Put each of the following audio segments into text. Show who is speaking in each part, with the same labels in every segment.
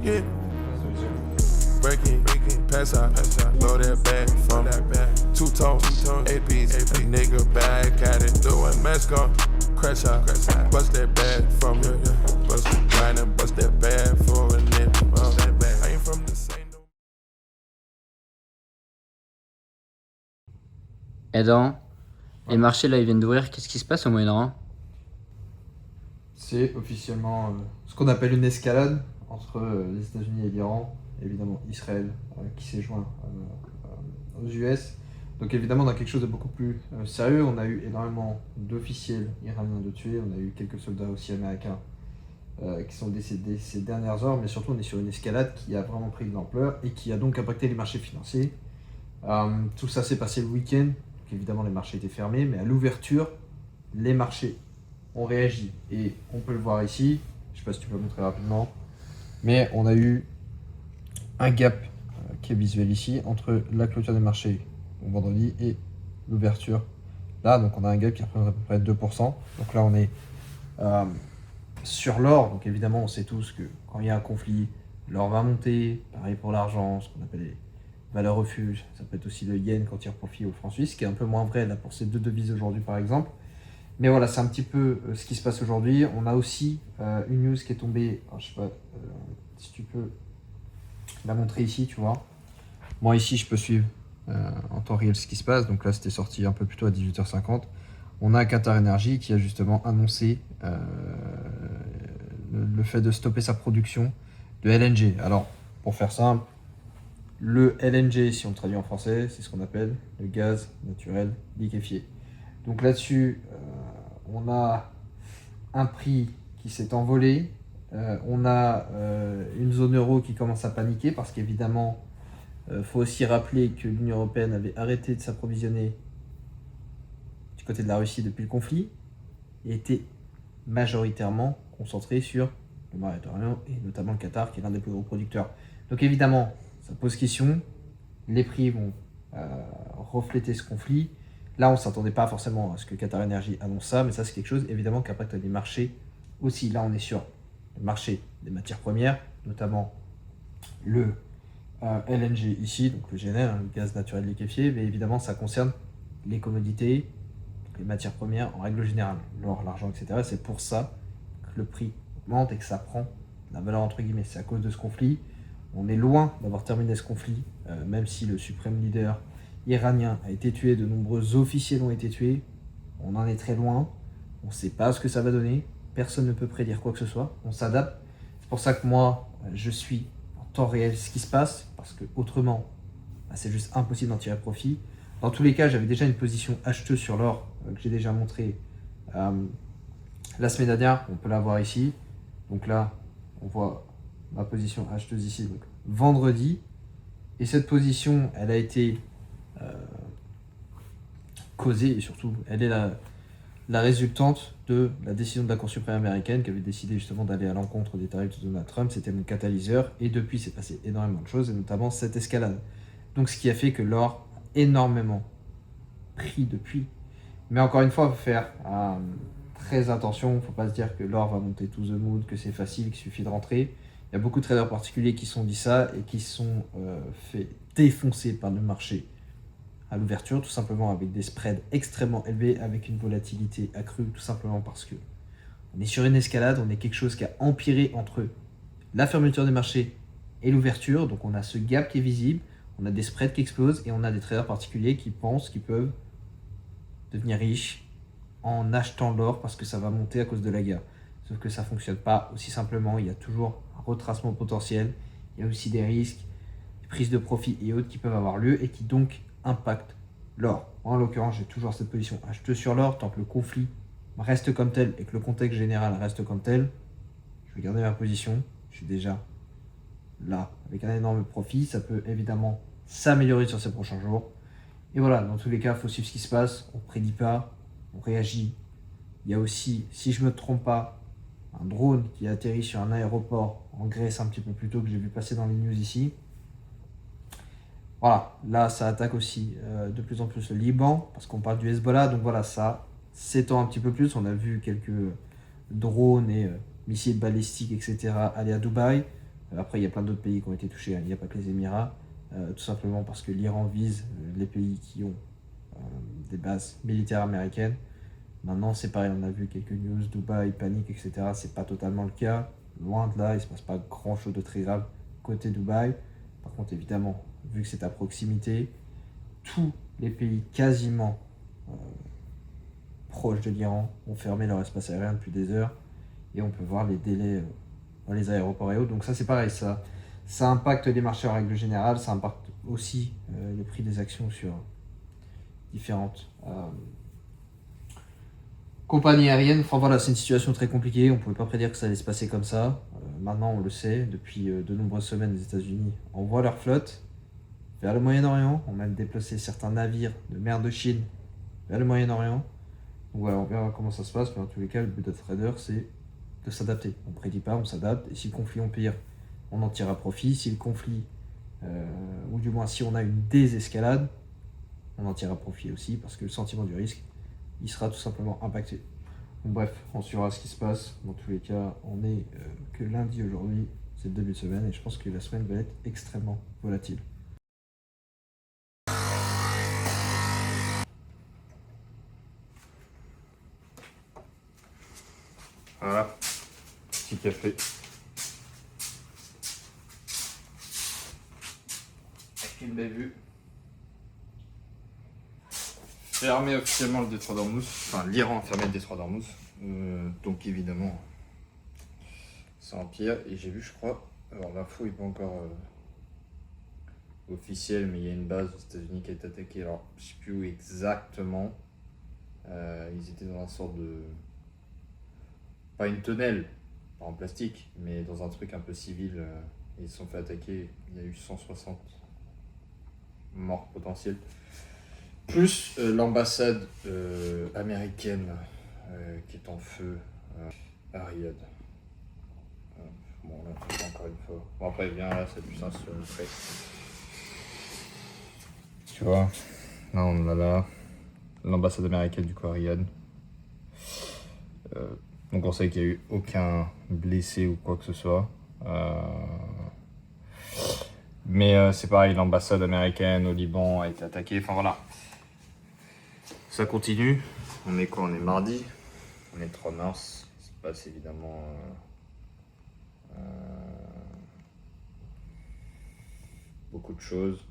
Speaker 1: Yeah. Breaking, pass out, blow that back from that back. Two tone, APs, nigga back at it. Doing mask on, crash out, bust that bag from it. Bust that bag for a nigga. I ain't from the same.
Speaker 2: Adam, les marchés là ils viennent d'ouvrir, qu'est-ce qui se passe au Moyen-Orient?
Speaker 3: C'est officiellement ce qu'on appelle une escalade entre les États-Unis et l'Iran, évidemment Israël qui s'est joint aux US. Donc évidemment dans quelque chose de beaucoup plus sérieux, on a eu énormément d'officiels iraniens de tués, on a eu quelques soldats aussi américains qui sont décédés ces dernières heures, mais surtout on est sur une escalade qui a vraiment pris de l'ampleur et qui a donc impacté les marchés financiers. Tout ça s'est passé le week-end, donc évidemment les marchés étaient fermés, mais à l'ouverture, les marchés ont réagi. Et on peut le voir ici, je ne sais pas si tu peux le montrer rapidement, mais on a eu un gap qui est visuel ici entre la clôture des marchés donc vendredi et l'ouverture là. Donc on a un gap qui représente à peu près 2%. Donc là on est sur l'or. Donc évidemment on sait tous que quand il y a un conflit, l'or va monter. Pareil pour l'argent, ce qu'on appelle les valeurs refuge. Ça peut être aussi le yen quand il reprofite au franc suisse, ce qui est un peu moins vrai là pour ces deux devises aujourd'hui par exemple. Mais voilà, c'est un petit peu ce qui se passe aujourd'hui. On a aussi une news qui est tombée, alors, je sais pas si tu peux la montrer ici, tu vois. Moi ici, je peux suivre en temps réel ce qui se passe. Donc là, c'était sorti un peu plus tôt à 18h50. On a Qatar Energy qui a justement annoncé le fait de stopper sa production de LNG. Alors, pour faire simple, le LNG, si on le traduit en français, c'est ce qu'on appelle le gaz naturel liquéfié. Donc là-dessus, on a un prix qui s'est envolé, on a une zone euro qui commence à paniquer parce qu'évidemment, faut aussi rappeler que l'Union européenne avait arrêté de s'approvisionner du côté de la Russie depuis le conflit et était majoritairement concentrée sur le Moyen-Orient et notamment le Qatar qui est l'un des plus gros producteurs. Donc évidemment, ça pose question, les prix vont refléter ce conflit. Là, on ne s'attendait pas forcément à ce que Qatar Energy annonce ça, mais ça, c'est quelque chose évidemment qui impacte les marchés aussi. Là, on est sur le marché des matières premières, notamment le LNG ici, donc le GNL, le gaz naturel liquéfié, mais évidemment, ça concerne les commodités, les matières premières en règle générale, l'or, l'argent, etc. C'est pour ça que le prix augmente et que ça prend la valeur entre guillemets. C'est à cause de ce conflit. On est loin d'avoir terminé ce conflit, même si le suprême leader iranien a été tué, de nombreux officiels ont été tués, on en est très loin, on ne sait pas ce que ça va donner, personne ne peut prédire quoi que ce soit, on s'adapte. C'est pour ça que moi, je suis en temps réel ce qui se passe, parce que autrement, c'est juste impossible d'en tirer profit. Dans tous les cas, j'avais déjà une position acheteuse sur l'or que j'ai déjà montré la semaine dernière, on peut la voir ici. Donc là, on voit ma position acheteuse ici, donc vendredi. Et cette position, elle a été causée, et surtout, elle est la résultante de la décision de la Cour suprême américaine qui avait décidé justement d'aller à l'encontre des tarifs de Donald Trump. C'était mon catalyseur, et depuis, c'est passé énormément de choses, et notamment cette escalade. Donc ce qui a fait que l'or a énormément pris depuis. Mais encore une fois, il faut faire très attention, il ne faut pas se dire que l'or va monter to the moon, que c'est facile, qu'il suffit de rentrer. Il y a beaucoup de traders particuliers qui se sont dit ça et qui se sont fait défoncer par le marché à l'ouverture, tout simplement avec des spreads extrêmement élevés, avec une volatilité accrue, tout simplement parce que on est sur une escalade, on est quelque chose qui a empiré entre la fermeture des marchés et l'ouverture. Donc on a ce gap qui est visible, on a des spreads qui explosent et on a des traders particuliers qui pensent qu'ils peuvent devenir riches en achetant l'or parce que ça va monter à cause de la guerre. Sauf que ça ne fonctionne pas aussi simplement, il y a toujours un retracement potentiel, il y a aussi des risques, des prises de profit et autres qui peuvent avoir lieu et qui donc impactent l'or. En l'occurrence, j'ai toujours cette position acheteuse sur l'or tant que le conflit reste comme tel et que le contexte général reste comme tel. Je vais garder ma position, je suis déjà là avec un énorme profit, ça peut évidemment s'améliorer sur ces prochains jours. Et voilà, dans tous les cas, il faut suivre ce qui se passe, on ne prédit pas, on réagit. Il y a aussi, si je ne me trompe pas, un drone qui a atterri sur un aéroport en Grèce un petit peu plus tôt que j'ai vu passer dans les news ici. Voilà, là ça attaque aussi de plus en plus le Liban, parce qu'on parle du Hezbollah, donc voilà, ça s'étend un petit peu plus. On a vu quelques drones et missiles balistiques, etc. aller à Dubaï. Après, il y a plein d'autres pays qui ont été touchés, hein. Il n'y a pas que les Émirats, tout simplement parce que l'Iran vise les pays qui ont des bases militaires américaines. Maintenant, c'est pareil, on a vu quelques news, Dubaï, panique, etc. C'est pas totalement le cas. Loin de là, il se passe pas grand chose de très grave côté Dubaï. Par contre, évidemment, vu que c'est à proximité, tous les pays quasiment proches de l'Iran ont fermé leur espace aérien depuis des heures et on peut voir les délais dans les aéroports et autres. Donc ça, c'est pareil, ça impacte les marchés en règle générale, ça impacte aussi le prix des actions sur différentes compagnies aériennes. Enfin voilà, c'est une situation très compliquée, on ne pouvait pas prédire que ça allait se passer comme ça. Maintenant, on le sait, depuis de nombreuses semaines, les États-Unis envoient leur flotte vers le Moyen-Orient, ont même déplacé certains navires de mer de Chine vers le Moyen-Orient. Donc voilà, on verra comment ça se passe, mais en tous les cas, le but d'un trader, c'est de s'adapter. On ne prédit pas, on s'adapte, et si le conflit empire, on en tirera profit. Si le conflit, ou du moins si on a une désescalade, on en tirera profit aussi, parce que le sentiment du risque, il sera tout simplement impacté. Donc bref, on suivra ce qui se passe. Dans tous les cas, on est que lundi aujourd'hui, c'est le début de semaine, et je pense que la semaine va être extrêmement volatile.
Speaker 4: Voilà, petit café. Avec une belle vue. Fermé officiellement le détroit d'Ormuz, enfin l'Iran a fermé le détroit d'Ormuz, donc évidemment ça empire. Et j'ai vu, je crois, alors l'info n'est pas encore officielle, mais il y a une base aux États-Unis qui a été attaquée. Alors je sais plus où exactement. Ils étaient dans un sorte de, pas une tonnelle, pas en plastique, mais dans un truc un peu civil. Ils se sont fait attaquer. Il y a eu 160 morts potentiels. Plus l'ambassade américaine qui est en feu à Riyad. Bon, là, encore une fois. Bon, après, viens là, c'est plus simple sur le trait. Tu vois, là, on a là l'ambassade américaine du coup à Riyad. Donc, on sait qu'il n'y a eu aucun blessé ou quoi que ce soit. Mais c'est pareil, l'ambassade américaine au Liban a été attaquée. Enfin, voilà. Ça continue. On est quoi? On est mardi. On est 3 mars. Il se passe évidemment beaucoup de choses.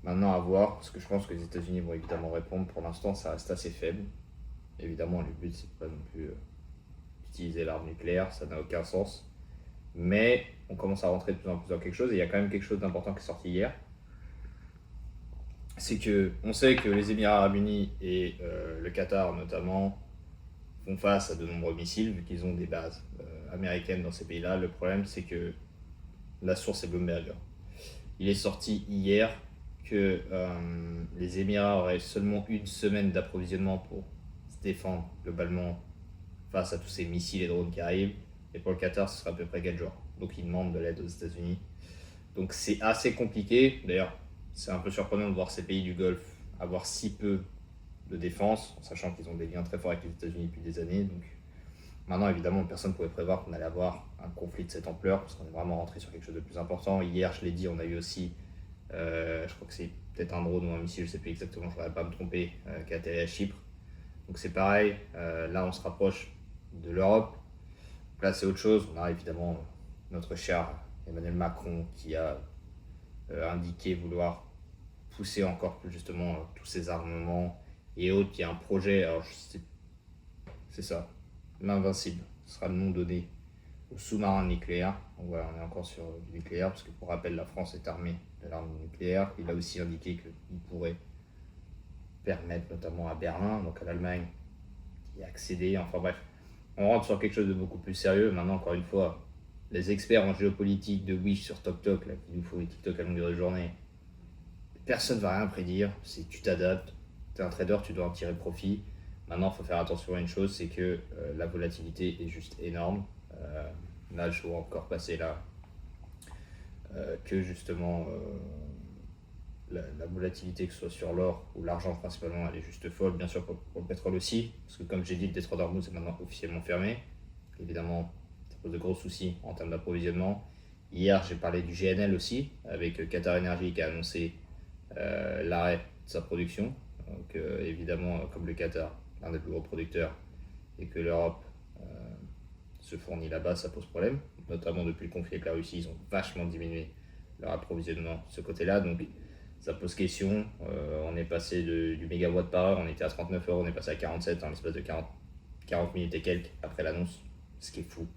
Speaker 4: Maintenant à voir, parce que je pense que les États-Unis vont évidemment répondre. Pour l'instant, ça reste assez faible. Évidemment, le but, c'est pas non plus d'utiliser l'arme nucléaire, ça n'a aucun sens. Mais on commence à rentrer de plus en plus dans quelque chose. Et il y a quand même quelque chose d'important qui est sorti hier. C'est que on sait que les Émirats Arabes Unis et le Qatar notamment font face à de nombreux missiles vu qu'ils ont des bases américaines dans ces pays-là. Le problème, c'est que la source est Bloomberg. Il est sorti hier que les Émirats auraient seulement une semaine d'approvisionnement pour se défendre globalement face à tous ces missiles et drones qui arrivent. Et pour le Qatar, ce sera à peu près 4 jours. Donc ils demandent de l'aide aux États-Unis. Donc c'est assez compliqué. D'ailleurs, c'est un peu surprenant de voir ces pays du Golfe avoir si peu de défense, en sachant qu'ils ont des liens très forts avec les États-Unis depuis des années. Donc maintenant, évidemment, personne ne pouvait prévoir qu'on allait avoir un conflit de cette ampleur, parce qu'on est vraiment rentré sur quelque chose de plus important. Hier, je l'ai dit, on a eu aussi, je crois que c'est peut-être un drone ou un missile, je ne sais plus exactement, je ne voudrais pas me tromper, qui a atterri à Chypre. Donc c'est pareil, là on se rapproche de l'Europe. Là c'est autre chose, on a évidemment notre cher Emmanuel Macron qui a indiqué vouloir pousser encore plus justement tous ces armements et autres, qui a un projet, alors c'est ça, l'invincible, ce sera le nom donné au sous-marin nucléaire. Donc voilà, on est encore sur du nucléaire, parce que pour rappel, la France est armée de l'arme nucléaire. Il a aussi indiqué qu'il pourrait permettre notamment à Berlin, donc à l'Allemagne, d'y accéder. Enfin bref, on rentre sur quelque chose de beaucoup plus sérieux. Maintenant, encore une fois, les experts en géopolitique de Wish sur TokTok, là, qui nous font les TikTok à longueur de journée, personne ne va rien prédire. C'est tu t'adaptes, tu es un trader, tu dois en tirer profit. Maintenant, il faut faire attention à une chose, c'est que la volatilité est juste énorme. Là, je vois encore passer là que justement la volatilité, que ce soit sur l'or ou l'argent principalement, elle est juste folle. Bien sûr, pour le pétrole aussi, parce que comme j'ai dit, le détroit d'Ormuz est maintenant officiellement fermé. Évidemment, ça pose de gros soucis en termes d'approvisionnement. Hier, j'ai parlé du GNL aussi, avec Qatar Energy qui a annoncé l'arrêt de sa production. Donc évidemment, comme le Qatar, l'un des plus gros producteurs, et que l'Europe se fournit là-bas, ça pose problème. Notamment depuis le conflit avec la Russie, ils ont vachement diminué leur approvisionnement de ce côté-là. Donc ça pose question. On est passé du mégawatt par heure, on était à 39 €, on est passé à 47 en l'espace de 40 minutes et quelques après l'annonce, ce qui est fou.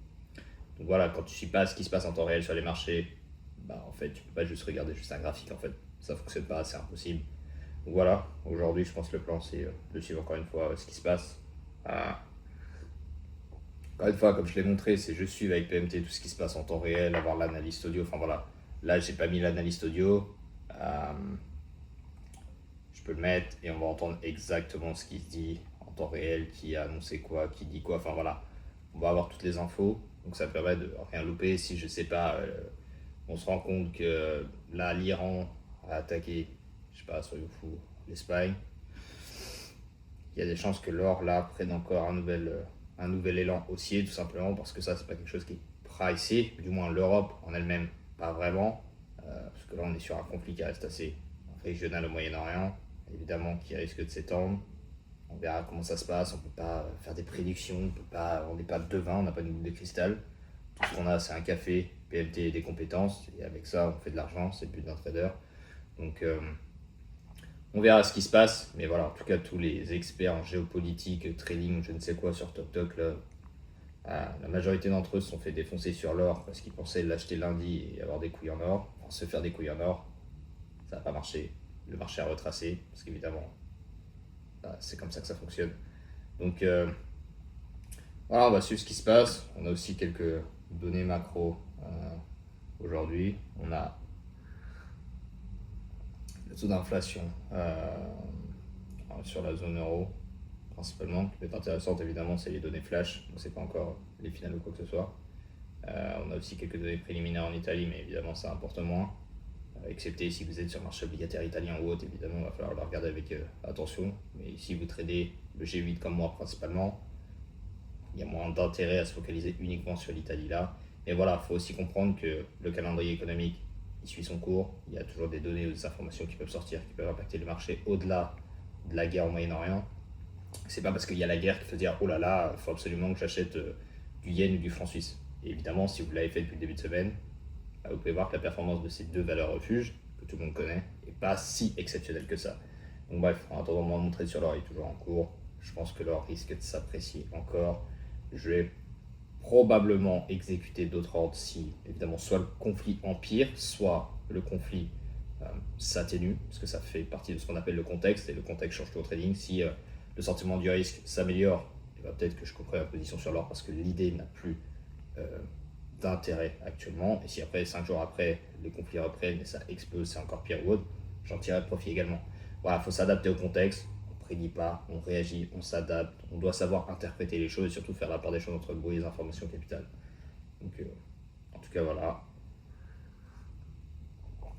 Speaker 4: Donc voilà, quand tu ne suis pas ce qui se passe en temps réel sur les marchés, en fait, tu ne peux pas juste regarder juste un graphique, en fait. Ça ne fonctionne pas, c'est impossible. Donc voilà, aujourd'hui, je pense que le plan, c'est de suivre encore une fois ce qui se passe. Encore une fois, comme je l'ai montré, c'est je suivre avec PMT tout ce qui se passe en temps réel, avoir l'analyste audio. Enfin voilà, là, j'ai pas mis l'analyste audio. Je peux le mettre et on va entendre exactement ce qui se dit en temps réel, qui a annoncé quoi, qui dit quoi. Enfin voilà, on va avoir toutes les infos. Donc ça permet de rien louper. Si je sais pas, on se rend compte que là, l'Iran a attaqué, je sais pas, soyons fous, l'Espagne. Il y a des chances que l'or là prenne encore un nouvel élan haussier, tout simplement parce que ça, c'est pas quelque chose qui est pricé, du moins l'Europe en elle-même, pas vraiment, parce que là, on est sur un conflit qui reste assez régional au Moyen-Orient, évidemment, qui risque de s'étendre. On verra comment ça se passe, on ne peut pas faire des prédictions, on n'est pas devin, on n'a pas de boule de cristal. Tout ce qu'on a, c'est un café, PMT et des compétences, et avec ça, on fait de l'argent, c'est le but d'un trader. Donc, on verra ce qui se passe, mais voilà, en tout cas, tous les experts en géopolitique, trading, je ne sais quoi, sur TokTok, là, la majorité d'entre eux se sont fait défoncer sur l'or parce qu'ils pensaient l'acheter lundi et avoir des couilles en or, enfin, se faire des couilles en or. Ça n'a pas marché, le marché a retracé, parce qu'évidemment, c'est comme ça que ça fonctionne. Donc, voilà, on va suivre ce qui se passe. On a aussi quelques données macro aujourd'hui. On a le taux d'inflation sur la zone euro, principalement. Ce qui est intéressant, évidemment, c'est les données flash. Donc, c'est pas encore les finales ou quoi que ce soit. On a aussi quelques données préliminaires en Italie, mais évidemment, ça importe moins. Excepté si vous êtes sur le marché obligataire italien ou autre, évidemment, il va falloir le regarder avec attention. Mais si vous tradez le G8 comme moi principalement, il y a moins d'intérêt à se focaliser uniquement sur l'Italie là. Mais voilà, il faut aussi comprendre que le calendrier économique, il suit son cours. Il y a toujours des données ou des informations qui peuvent sortir, qui peuvent impacter le marché au-delà de la guerre au Moyen-Orient. C'est pas parce qu'il y a la guerre qu'il faut dire oh là là, il faut absolument que j'achète du yen ou du franc suisse. Et évidemment, si vous l'avez fait depuis le début de semaine, vous pouvez voir que la performance de ces deux valeurs refuges, que tout le monde connaît, n'est pas si exceptionnelle que ça. Donc bref, en attendant, mon trade sur l'or est toujours en cours. Je pense que l'or risque de s'apprécier encore. Je vais probablement exécuter d'autres ordres si, évidemment, soit le conflit empire, soit le conflit s'atténue, parce que ça fait partie de ce qu'on appelle le contexte, et le contexte change tout au trading. Si le sentiment du risque s'améliore, peut-être que je couperai ma position sur l'or parce que l'idée n'a plus d'intérêt actuellement. Et si après, 5 jours après, les conflits reprennent et ça explose, c'est encore pire ou autre, j'en tirerai profit également. Voilà, il faut s'adapter au contexte. On ne prédit pas, on réagit, on s'adapte. On doit savoir interpréter les choses et surtout faire la part des choses entre le bruit et les informations capitales. Donc, en tout cas, voilà.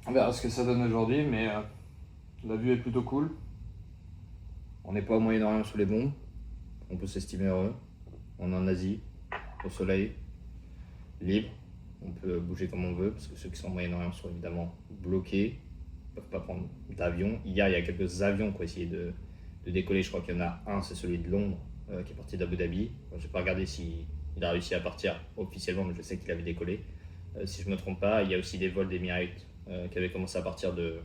Speaker 4: On verra ce que ça donne aujourd'hui, mais la vue est plutôt cool. On n'est pas au Moyen-Orient sous les bombes. On peut s'estimer heureux. On est en Asie, au soleil, libre. On peut bouger comme on veut, parce que ceux qui sont au Moyen-Orient sont évidemment bloqués. Ils ne peuvent pas prendre d'avion. Hier, il y a quelques avions qui ont essayé de décoller. Je crois qu'il y en a un, c'est celui de Londres, qui est parti d'Abu Dhabi. Je n'ai pas regardé s'il a réussi à partir officiellement, mais je sais qu'il avait décollé. Si je ne me trompe pas, il y a aussi des vols d'Emirates qui avaient commencé à partir de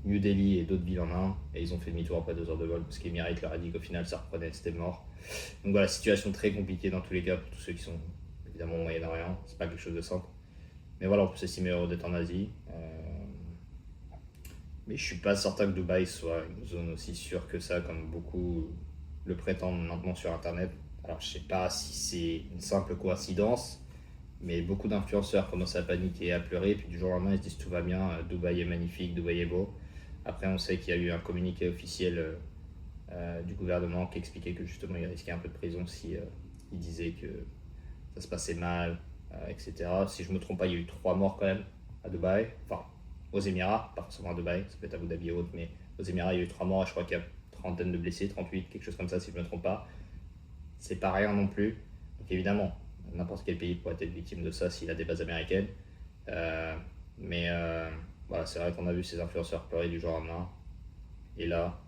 Speaker 4: New Delhi et d'autres villes en Inde. Et ils ont fait demi-tour après 2 heures de vol, parce qu'Emirates leur a dit qu'au final, ça reprenait, c'était mort. Donc voilà, situation très compliquée dans tous les cas pour tous ceux qui sont évidemment au Moyen-Orient. C'est pas quelque chose de simple. Mais voilà, on peut s'estimer heureux d'être en Asie. Mais je suis pas certain que Dubaï soit une zone aussi sûre que ça, comme beaucoup le prétendent maintenant sur Internet. Alors je sais pas si c'est une simple coïncidence, mais beaucoup d'influenceurs commencent à paniquer, à pleurer, puis du jour au lendemain ils se disent tout va bien, Dubaï est magnifique, Dubaï est beau. Après on sait qu'il y a eu un communiqué officiel du gouvernement qui expliquait que justement il risquait un peu de prison si il disait que ça se passait mal, etc. Si je me trompe pas, il y a eu 3 morts quand même à Dubaï. Enfin, aux Émirats, pas forcément à Dubaï, ça peut être Abu Dhabi et autres, mais aux Émirats, il y a eu 3 morts et je crois qu'il y a trentaine de blessés, 38, quelque chose comme ça si je ne me trompe pas. C'est pas rien non plus. Donc évidemment, n'importe quel pays pourrait être victime de ça s'il a des bases américaines. Mais voilà, c'est vrai qu'on a vu ces influenceurs pleurer du jour au lendemain. Et là,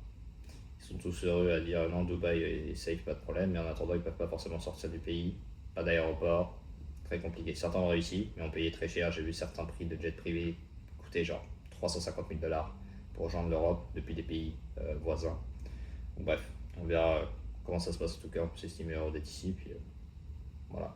Speaker 4: ils sont tous heureux à dire non, Dubaï est safe, pas de problème, mais en attendant, ils peuvent pas forcément sortir du pays, pas d'aéroport, très compliqué. Certains ont réussi, mais ont payé très cher. J'ai vu certains prix de jet privé coûter genre 350 000 $ pour rejoindre l'Europe depuis des pays voisins. Donc, bref, on verra comment ça se passe en tout cas. On peut s'estimer heureux d'être ici, puis voilà.